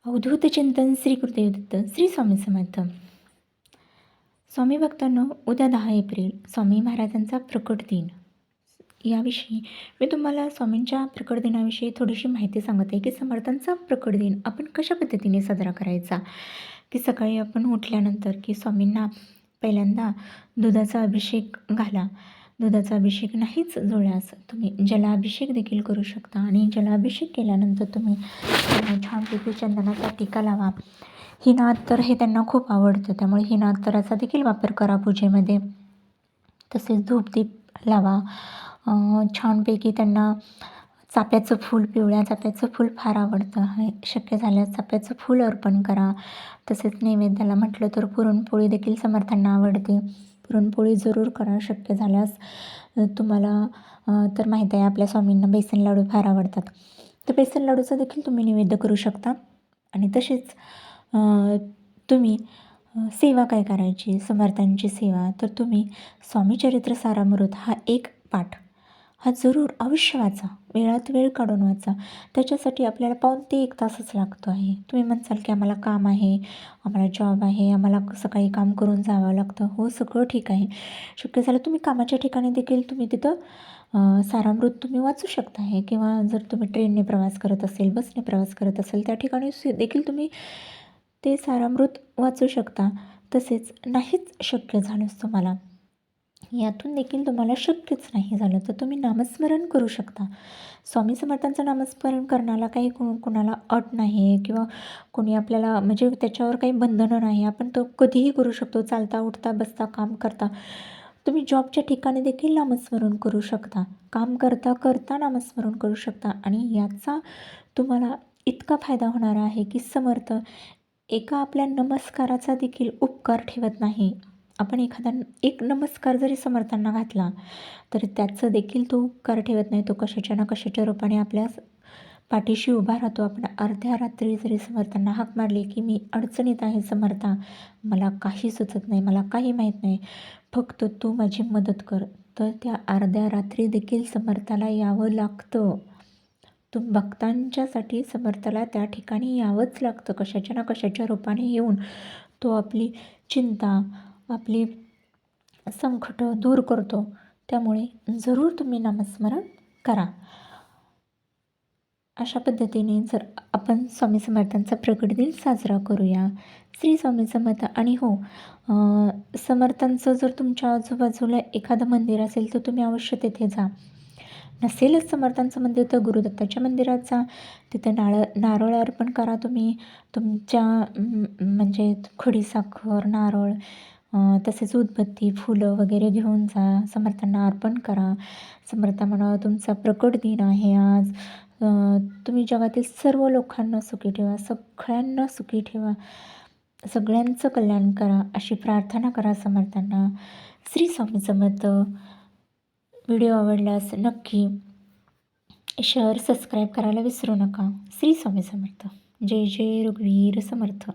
अवधूत चिंतन श्री गुरुदेव दत्त श्री स्वामी समर्थ. स्वामी भक्तांनो, उद्या 10 एप्रिल स्वामी महाराजांचा प्रकट दिन. याविषयी मी तुम्हाला स्वामींच्या प्रकट दिनाविषयी थोडीशी माहिती सांगत आहे की समर्थांचा प्रकट दिन आपण कशा पद्धतीने साजरा करायचा. की सकाळी आपण उठल्यानंतर की स्वामींना पहिल्यांदा दुधाचा अभिषेक घाला. दुधाचा अभिषेक नाहीच जुळल्यास तुम्ही जलाभिषेक देखील करू शकता आणि जलाभिषेक केल्यानंतर तुम्ही छानपैकी चंदनाचा टिका लावा. हिना अत्तर हे त्यांना खूप आवडतं, त्यामुळे हिना अत्तराचा देखील वापर करा पूजेमध्ये. तसेच धूपदीप लावा. छानपैकी त्यांना चाफ्याचं फूल, पिवळ्या चाफ्याचं फूल फार आवडतं, हे शक्य झाल्यास चाफ्याचं फूल अर्पण करा. तसेच नैवेद्याला म्हटलं तर पुरणपोळी देखील समर्थांना आवडते. पुरणपोळी जरूर करा शक्य झाल्यास. तुम्हाला तर माहीत आहे आपल्या स्वामींना बेसन लाडू फार आवडतात, तर बेसन लाडूचा देखील तुम्ही नैवेद्य करू शकता. आणि तसेच तुम्ही सेवा काय करायची, समर्थांची सेवा, तर तुम्ही स्वामीचरित्र सारामृत हा एक पाठ हा जरूर अवश्य वाचा. वेळात वेळ काढून वाचा. त्याच्यासाठी आपल्याला पाऊण ते 1 तासच लागतो आहे. तुम्ही म्हणसाल की आम्हाला काम आहे, आम्हाला जॉब आहे, आम्हाला सकाळी काम करून जावं लागतं. हो, सगळं ठीक आहे. शक्य झालं तुम्ही कामाच्या ठिकाणी देखील तुम्ही तिथं सारामृत तुम्ही वाचू शकता आहे. किंवा जर तुम्ही ट्रेनने प्रवास करत असेल, बसने प्रवास करत असेल, त्या ठिकाणी देखील तुम्ही ते सारामृत वाचू शकता. तसेच नाहीच शक्य झालंच तुम्हाला, यातून देखील तुम्हाला शक्यच नाही झालं, तर तुम्ही नामस्मरण करू शकता. स्वामी समर्थांचं नामस्मरण करण्याला काही कोणाला अट नाही आहे किंवा कोणी आपल्याला म्हणजे त्याच्यावर काही बंधनं नाही. आपण तो कधीही करू शकतो. चालता, उठता, बसता, काम करता. तुम्ही जॉबच्या ठिकाणी देखील नामस्मरण करू शकता. काम करता करता नामस्मरण करू शकता. आणि याचा तुम्हाला इतका फायदा होणार आहे की समर्थ एका आपल्या नमस्काराचा देखील उपकार ठेवत नाही. आपण एखादा एक नमस्कार जरी समर्थांना घातला तर त्याचं देखील तो उपकार ठेवत नाही. तो कशाच्या ना कशाच्या रूपाने आपल्या पाठीशी उभा राहतो. आपण अर्ध्या रात्री जरी समर्थांना हाक मारली की मी अडचणीत आहे समर्था, मला काही सुचत नाही, मला काही माहीत नाही, फक्त तू माझी मदत कर, तर त्या अर्ध्या रात्री देखील समर्थाला यावं लागतं. भक्तांच्यासाठी समर्थाला त्या ठिकाणी यावंच लागतं. कशाच्या ना कशाच्या रूपाने येऊन तो आपली चिंता, आपली संकट दूर करतो. त्यामुळे जरूर तुम्ही नामस्मरण करा. अशा पद्धतीने जर आपण स्वामी समर्थांचा प्रकट दिन साजरा करूया. श्री स्वामी समर्थ. आणि हो, समर्थांचं जर तुमच्या आजूबाजूला एखादं मंदिर असेल तर तुम्ही अवश्य तेथे जा. नसेलच समर्थांचं मंदिर तर गुरुदत्ताच्या मंदिरात जा. तिथं नारळ अर्पण करा. तुम्ही तुमच्या म्हणजे खडीसाखर, नारळ, तसेच उदबत्ती, फुलं वगैरे घेऊन जा. समर्थांना अर्पण करा. समर्थ म्हणा तुमचा प्रकट दिन आहे आज. तुम्ही जगातील सर्व लोकांना सुखी ठेवा, सगळ्यांना सुखी ठेवा, सगळ्यांचं कल्याण करा, अशी प्रार्थना करा समर्थांना. श्री स्वामी समर्थ. व्हिडिओ आवडल्यास नक्की शेअर, सबस्क्राईब करायला विसरू नका. श्री स्वामी समर्थ. जय जय रघुवीर समर्थ.